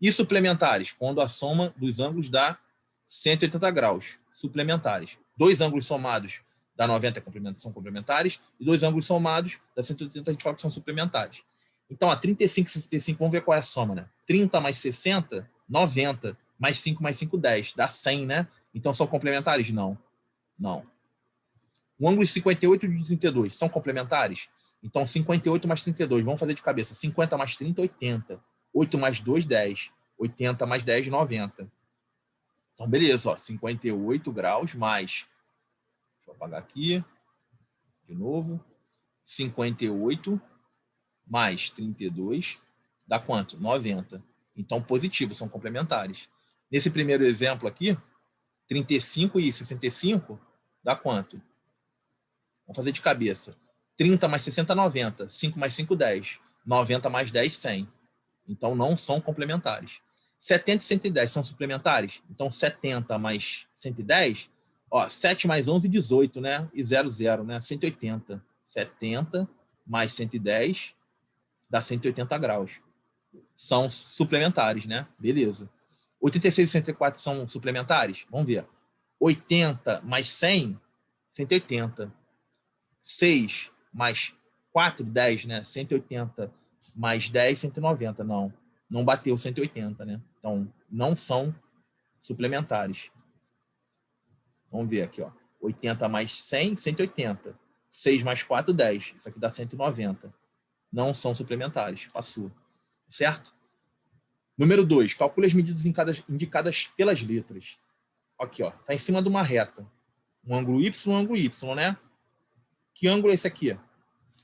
E suplementares, quando a soma dos ângulos dá 180 graus. Suplementares. Dois ângulos somados dá 90 são complementares, e dois ângulos somados dá 180 a gente fala que são suplementares. Então, a 35 e 65, vamos ver qual é a soma, né? 30 mais 60, 90, mais 5 mais 5, 10, dá 100, né? Então, são complementares? Não. Não. O ângulo de 58 e de 32 são complementares? Então, 58 mais 32, vamos fazer de cabeça. 50 mais 30, 80. 8 mais 2, 10. 80 mais 10, 90. Então, beleza, ó, 58 graus mais, deixa eu apagar aqui, de novo, 58 mais 32 dá quanto? 90. Então, positivo, são complementares. Nesse primeiro exemplo aqui, 35 e 65 dá quanto? Vamos fazer de cabeça. 30 mais 60, 90. 5 mais 5, 10. 90 mais 10, 100. Então, não são complementares. 70 e 110 são suplementares? Então, 70 mais 110, ó, 7 mais 11, 18, né? E 0, 0, né? 180. 70 mais 110 dá 180 graus. são suplementares, né? Beleza. 86 e 104 são suplementares? Vamos ver. 80 mais 100, 180. 6 mais 4, 10, né? 180 mais 10, 190. Não bateu 180, né? Então, não são suplementares. Vamos ver aqui, ó. 80 mais 100, 180. 6 mais 4, 10. Isso aqui dá 190. Não são suplementares. Passou. Certo? Número 2. Calcule as medidas indicadas pelas letras. Aqui, ó. Está em cima de uma reta. Um ângulo Y, um ângulo Y, né? Que ângulo é esse aqui?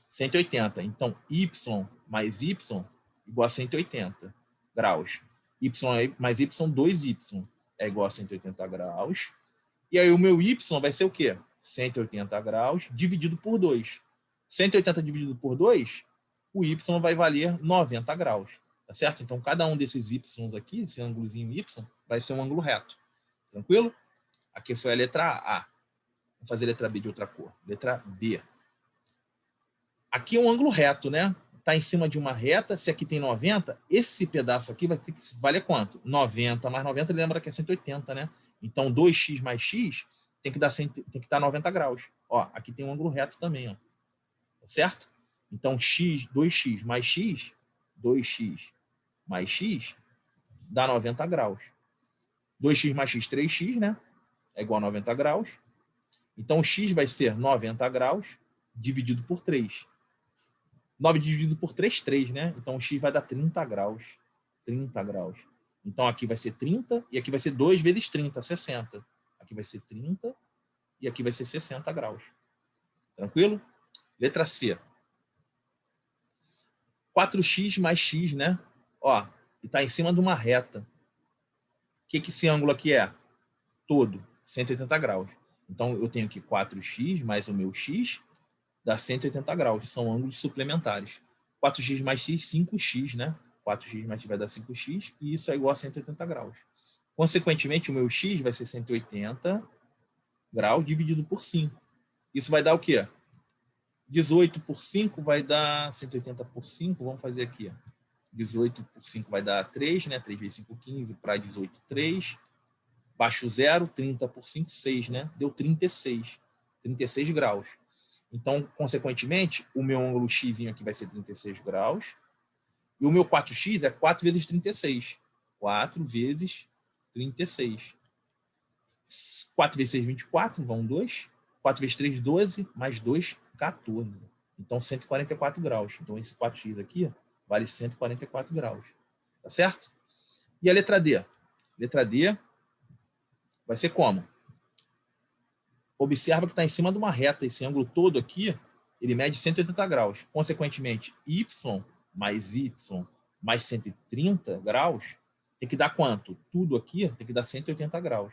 180. Então, Y mais Y igual a 180 graus. Y mais Y, 2Y é igual a 180 graus. E aí o meu Y vai ser o quê? 180 graus dividido por 2. 180 dividido por 2, o Y vai valer 90 graus. Tá certo? Então, cada um desses Y aqui, esse ângulozinho Y, vai ser um ângulo reto. Tranquilo? Aqui foi a letra A. Vamos fazer a letra B de outra cor. Letra B. Aqui é um ângulo reto, né? Está em cima de uma reta. Se aqui tem 90, esse pedaço aqui vai ter que valer quanto? 90 mais 90, lembra que é 180, né? Então, 2x mais x tem que dar 90 graus. Ó, aqui tem um ângulo reto também, ó. Certo? Então, 2x mais x, 2x mais x, dá 90 graus. 2x mais x, 3x, né? É igual a 90 graus. Então, x vai ser 90 graus dividido por 3. 9 dividido por 3, 3, né? Então, o x vai dar 30 graus. 30 graus. Então, aqui vai ser 30 e aqui vai ser 2 vezes 30, 60. Aqui vai ser 30 e aqui vai ser 60 graus. Tranquilo? Letra C. 4x mais x, né? Ó, e está em cima de uma reta. O que esse ângulo aqui é? Todo, 180 graus. Então, eu tenho aqui 4x mais o meu x dá 180 graus. São ângulos suplementares. 4x mais x, 5x, né? 4x mais x vai dar 5x e isso é igual a 180 graus. Consequentemente, o meu x vai ser 180 graus dividido por 5. Isso vai dar o quê? 18 por 5 vai dar 180 por 5. Vamos fazer aqui. 18 por 5 vai dar 3, né? 3 vezes 5, 15. Para 18, 3. Baixo 0, 30 por 5, 6, né? Deu 36. 36 graus. Então, consequentemente, o meu ângulo x aqui vai ser 36 graus. E o meu 4x é 4 vezes 36. 4 vezes 36. 4 vezes 6, 24, vão 2. 4 vezes 3, 12. Mais 2, 14. Então, 144 graus. Então, esse 4x aqui vale 144 graus. Tá certo? E a letra D? Letra D vai ser como? Observa que está em cima de uma reta. Esse ângulo todo aqui, ele mede 180 graus. Consequentemente, y mais 130 graus tem que dar quanto? Tudo aqui tem que dar 180 graus.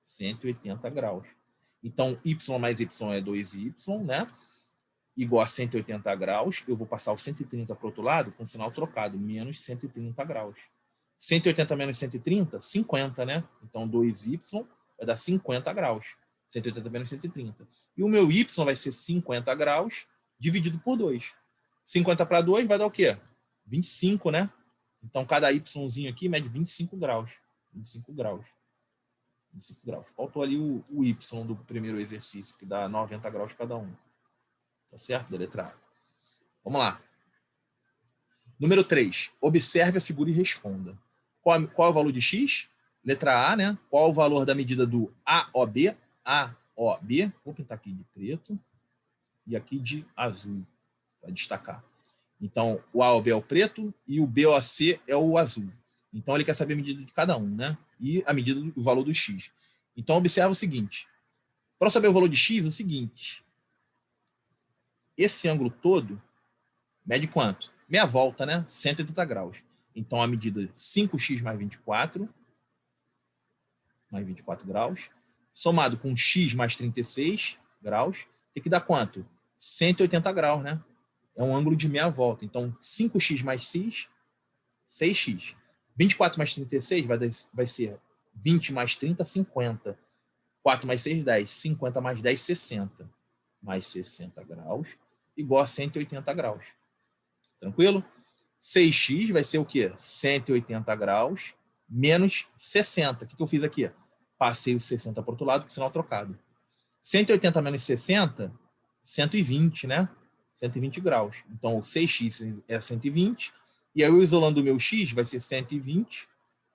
180 graus. Então, y mais y é 2y, né? Igual a 180 graus. Eu vou passar o 130 para o outro lado com o sinal trocado. Menos 130 graus. 180 menos 130, 50, né? Então, 2y vai dar 50 graus. 180 menos 130. E o meu y vai ser 50 graus dividido por 2. 50 para 2 vai dar o quê? 25, né? Então, cada yzinho aqui mede 25 graus. 25 graus. 25 graus. Faltou ali o y do primeiro exercício, que dá 90 graus cada um. Tá certo? Da letra A. Vamos lá. Número 3. Observe a figura e responda. Qual é o valor de x? Letra A, né? Qual é o valor da medida do AOB? AOB. Vou pintar aqui de preto e aqui de azul, para destacar. Então, o AOB é o preto e o BOC é o azul. Então, ele quer saber a medida de cada um, né? E a medida do valor do x. Então, observa o seguinte. Para saber o valor de x, é o seguinte. Esse ângulo todo mede quanto? Meia volta, né? 180 graus. Então, a medida 5x mais 24 graus, somado com x mais 36 graus, tem que dar quanto? 180 graus, né? É um ângulo de meia volta. Então, 5x mais x, 6x. 24 mais 36 vai ser 20 mais 30, 50. 4 mais 6, 10. 50 mais 10, 60. Mais 60 graus, igual a 180 graus. Tranquilo? 6x vai ser o quê? 180 graus menos 60. O que eu fiz aqui? Passei o 60 para o outro lado, com sinal trocado. 180 menos 60, 120, né? 120 graus. Então, o 6x é 120. E aí, eu isolando o meu x, vai ser 120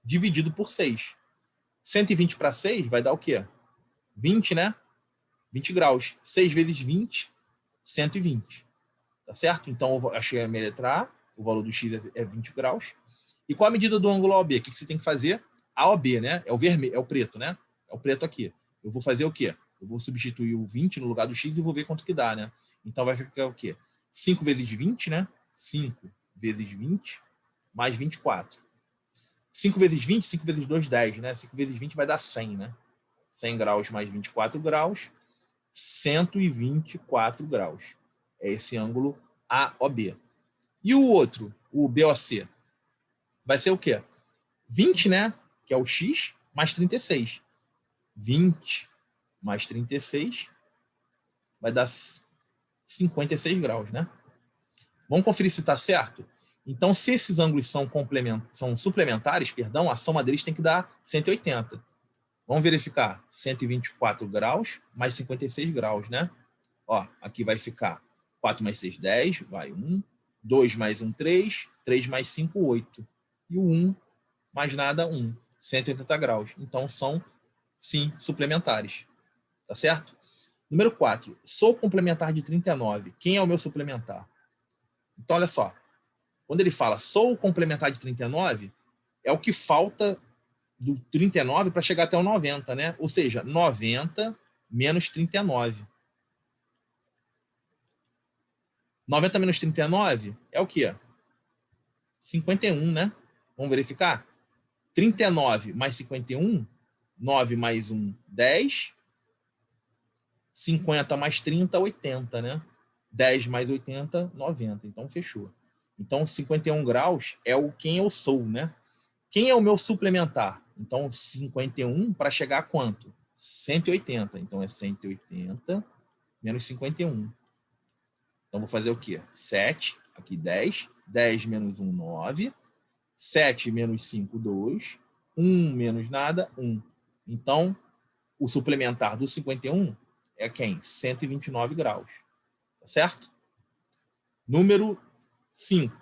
dividido por 6. 120 para 6 vai dar o quê? 20, né? 20 graus. 6 vezes 20, 120. Tá certo? Então, eu achei a minha letra A. O valor do x é 20 graus. E qual a medida do ângulo AOB? O que você tem que fazer? AOB, né? É o vermelho, é o preto, né? É o preto aqui. Eu vou fazer o quê? Eu vou substituir o 20 no lugar do x e vou ver quanto que dá, né? Então vai ficar o quê? 5 vezes 20, né? 5 vezes 20 mais 24. 5 vezes 20, 5 vezes 2, 10, né? 5 vezes 20 vai dar 100, né? 100 graus mais 24 graus, 124 graus. É esse ângulo AOB. E o outro, o BOC, vai ser o quê? 20, né? Que é o x, mais 36. 20 mais 36 vai dar 56 graus, né? Vamos conferir se está certo? Então, se esses ângulos são suplementares, perdão, a soma deles tem que dar 180. Vamos verificar. 124 graus mais 56 graus, né? Ó, aqui vai ficar 4 mais 6, 10, vai 1. 2 mais 1, 3. 3 mais 5, 8. E o 1 mais nada, 1. 180 graus. Então, são, sim, suplementares. Tá certo? Número 4. Sou complementar de 39. Quem é o meu suplementar? Então, olha só. Quando ele fala sou complementar de 39, é o que falta do 39 para chegar até o 90, né? Ou seja, 90 menos 39. 90 menos 39 é o quê? 51, né? Vamos verificar? 39 mais 51, 9 mais 1, 10. 50 mais 30, 80, né? 10 mais 80, 90. Então, fechou. Então, 51 graus é o quem eu sou, né? Quem é o meu suplementar? Então, 51 para chegar a quanto? 180. Então, é 180 menos 51. Então, vou fazer o quê? 7, aqui 10. 10 menos 1, 9. 7 menos 5, 2. 1 menos nada, 1. Então, o suplementar do 51 é quem? 129 graus. Tá certo? Número 5.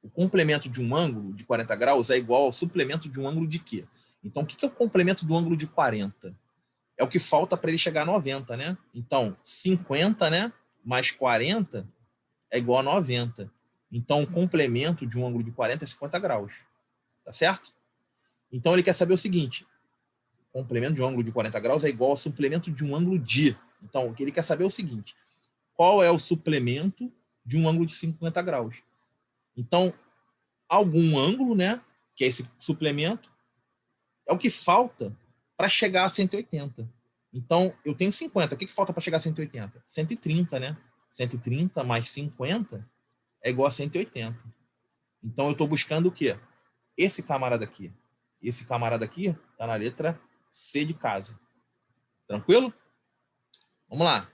O complemento de um ângulo de 40 graus é igual ao suplemento de um ângulo de quê? Então, o que é o complemento do ângulo de 40? É o que falta para ele chegar a 90, né? Então, 50, né? Mais 40 é igual a 90. Então, o complemento de um ângulo de 40 é 50 graus. Tá certo? Então, ele quer saber o seguinte. O complemento de um ângulo de 40 graus é igual ao suplemento de um ângulo de. Então, o que ele quer saber é o seguinte. Qual é o suplemento de um ângulo de 50 graus? Então, algum ângulo, né, que é esse suplemento, é o que falta para chegar a 180. Então, eu tenho 50. O que falta para chegar a 180? 130, né? 130 mais 50 é igual a 180. Então, eu estou buscando o quê? Esse camarada aqui. Esse camarada aqui está na letra C de casa. Tranquilo? Vamos lá.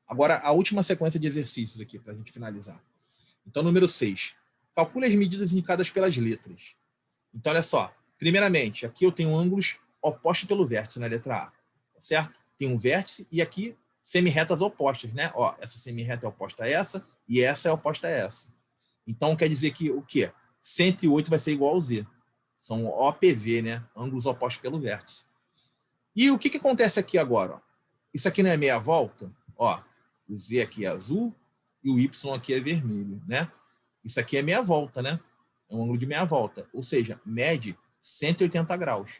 Agora, a última sequência de exercícios aqui, para a gente finalizar. Então, número 6. Calcule as medidas indicadas pelas letras. Então, olha só. Primeiramente, aqui eu tenho ângulos opostos pelo vértice na letra A. Tá certo? Tem um vértice e aqui semirretas opostas, né? Ó, essa semirreta é oposta a essa e essa é oposta a essa. Então, quer dizer que o quê? 108 vai ser igual ao Z. São OPV, né? Ângulos opostos pelo vértice. E o que acontece aqui agora? Ó? Isso aqui não é meia volta? Ó, o Z aqui é azul e o Y aqui é vermelho, né? Isso aqui é meia volta, né? É um ângulo de meia volta. Ou seja, mede 180 graus.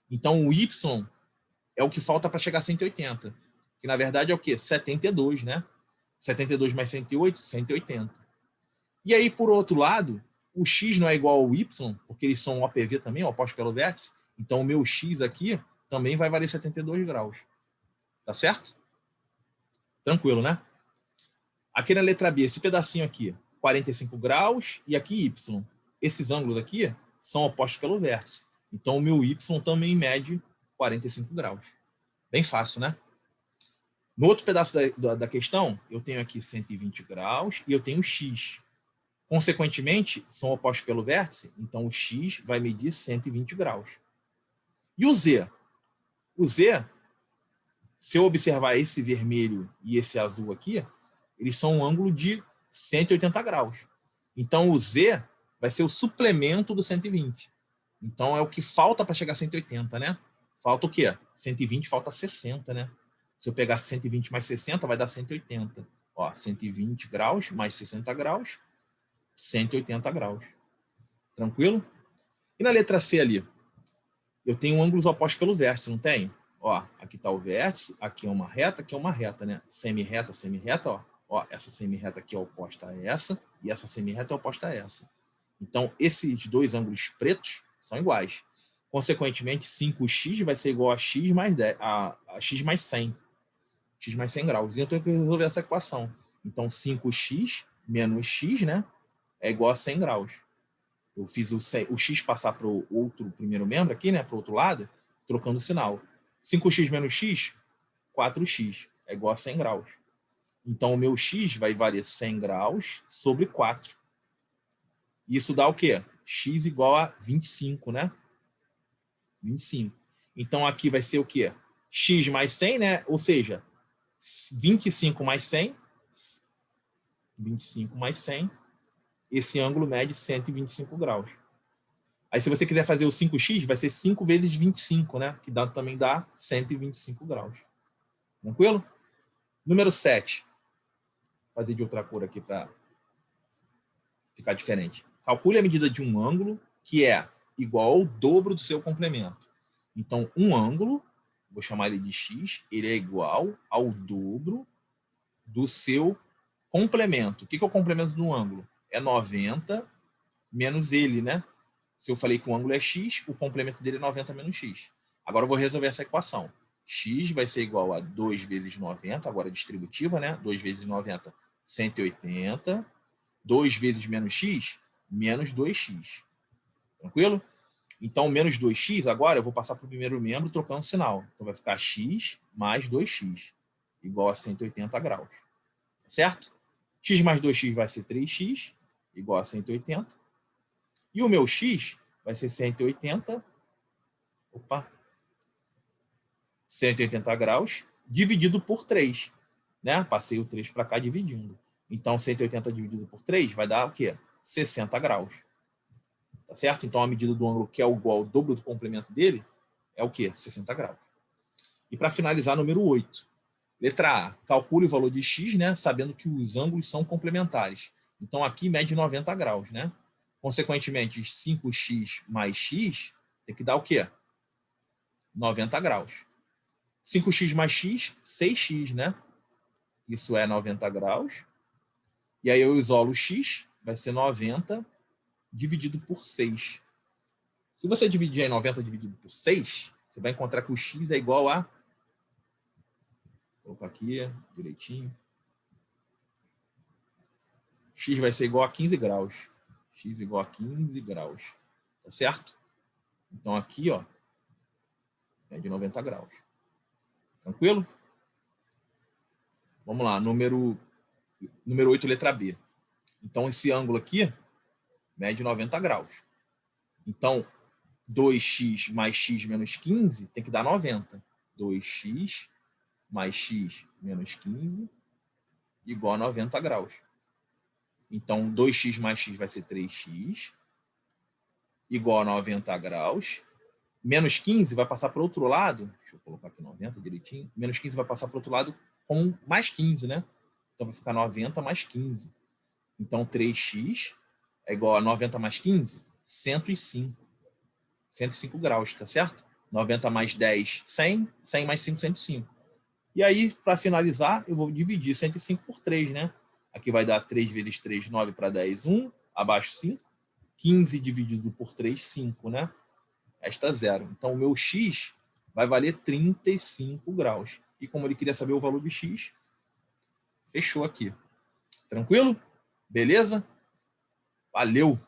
Então, o Y é o que falta para chegar a 180. Que, na verdade, é o quê? 72, né? 72 mais 108, 180. E aí, por outro lado, o X não é igual ao Y, porque eles são OPV também, opostos pelo vértice. Então, o meu X aqui também vai valer 72 graus. Tá certo? Tranquilo, né? Aqui na letra B, esse pedacinho aqui, 45 graus, e aqui Y. Esses ângulos aqui são opostos pelo vértice. Então, o meu Y também mede 45 graus. Bem fácil, né? No outro pedaço da questão, eu tenho aqui 120 graus e eu tenho X. Consequentemente, são opostos pelo vértice, então o X vai medir 120 graus. E o Z? O Z, se eu observar esse vermelho e esse azul aqui, eles são um ângulo de 180 graus. Então, o Z vai ser o suplemento do 120. Então, é o que falta para chegar a 180, né? Falta o quê? 120, falta 60, né? Se eu pegar 120 mais 60, vai dar 180. Ó, 120 graus mais 60 graus, 180 graus. Tranquilo? E na letra C ali? Eu tenho ângulos opostos pelo vértice, não tenho? Ó, aqui está o vértice, aqui é uma reta, né? Semi-reta, semi-reta, ó. Ó, essa semi-reta aqui é oposta a essa, e essa semi-reta é oposta a essa. Então, esses dois ângulos pretos são iguais. Consequentemente, 5x vai ser igual a x mais 10, a x mais 100. X mais 100 graus. E eu tenho que resolver essa equação. Então, 5x menos x, né, é igual a 100 graus. Eu fiz o x passar para o outro primeiro membro aqui, né, para o outro lado, trocando o sinal. 5x menos x, 4x, é igual a 100 graus. Então, o meu x vai valer 100 graus sobre 4. Isso dá o quê? X igual a 25, né? 25. Então, aqui vai ser o quê? X mais 100, né? Ou seja, 25 mais 100. 25 mais 100. Esse ângulo mede 125 graus. Aí, se você quiser fazer o 5x, vai ser 5 vezes 25, né? Que também dá 125 graus. Tranquilo? Número 7. Vou fazer de outra cor aqui para ficar diferente. Calcule a medida de um ângulo que é igual ao dobro do seu complemento. Então, um ângulo, vou chamar ele de x, ele é igual ao dobro do seu complemento. O que é o complemento de um ângulo? É 90 menos ele, né? Se eu falei que o ângulo é x, o complemento dele é 90 menos x. Agora eu vou resolver essa equação. X vai ser igual a 2 vezes 90, agora distributiva, né? 2 vezes 90, 180. 2 vezes menos x, menos 2x. Tranquilo? Então, menos 2x, agora eu vou passar para o primeiro membro trocando sinal. Então, vai ficar x mais 2x, igual a 180 graus. Certo? X mais 2x vai ser 3x, igual a 180. E o meu x vai ser 180. 180 graus, dividido por 3. Né? Passei o 3 para cá dividindo. Então, 180 dividido por 3 vai dar o quê? 60 graus. Tá certo? Então, a medida do ângulo que é igual ao dobro do complemento dele é o quê? 60 graus. E para finalizar, número 8. Letra A. Calcule o valor de x, né? Sabendo que os ângulos são complementares. Então, aqui mede 90 graus, né? Consequentemente, 5x mais x tem que dar o quê? 90 graus. 5x mais x, 6x, né? Isso é 90 graus. E aí eu isolo o x, vai ser 90 dividido por 6. Se você dividir aí 90 dividido por 6, você vai encontrar que o x é igual a... Vou colocar aqui direitinho. X vai ser igual a 15 graus. X igual a 15 graus. Tá certo? Então aqui, ó, é de 90 graus. Tranquilo? Vamos lá, número 8, letra B. Então, esse ângulo aqui mede 90 graus. Então, 2x mais x menos 15 tem que dar 90. 2x mais x menos 15 igual a 90 graus. Então, 2x mais x vai ser 3x igual a 90 graus. Menos 15 vai passar para o outro lado. Deixa eu colocar aqui 90 direitinho. Menos 15 vai passar para o outro lado com mais 15, né? Então, vai ficar 90 mais 15. Então, 3x é igual a 90 mais 15, 105. 105 graus, tá certo? 90 mais 10, 100. 100 mais 5, 105. E aí, para finalizar, eu vou dividir 105 por 3, né? Aqui vai dar 3 vezes 3, 9 para 10, 1. Abaixo, 5. 15 dividido por 3, 5, né? Esta 0. Então, o meu x vai valer 35 graus. E como ele queria saber o valor de x, fechou aqui. Tranquilo? Beleza? Valeu!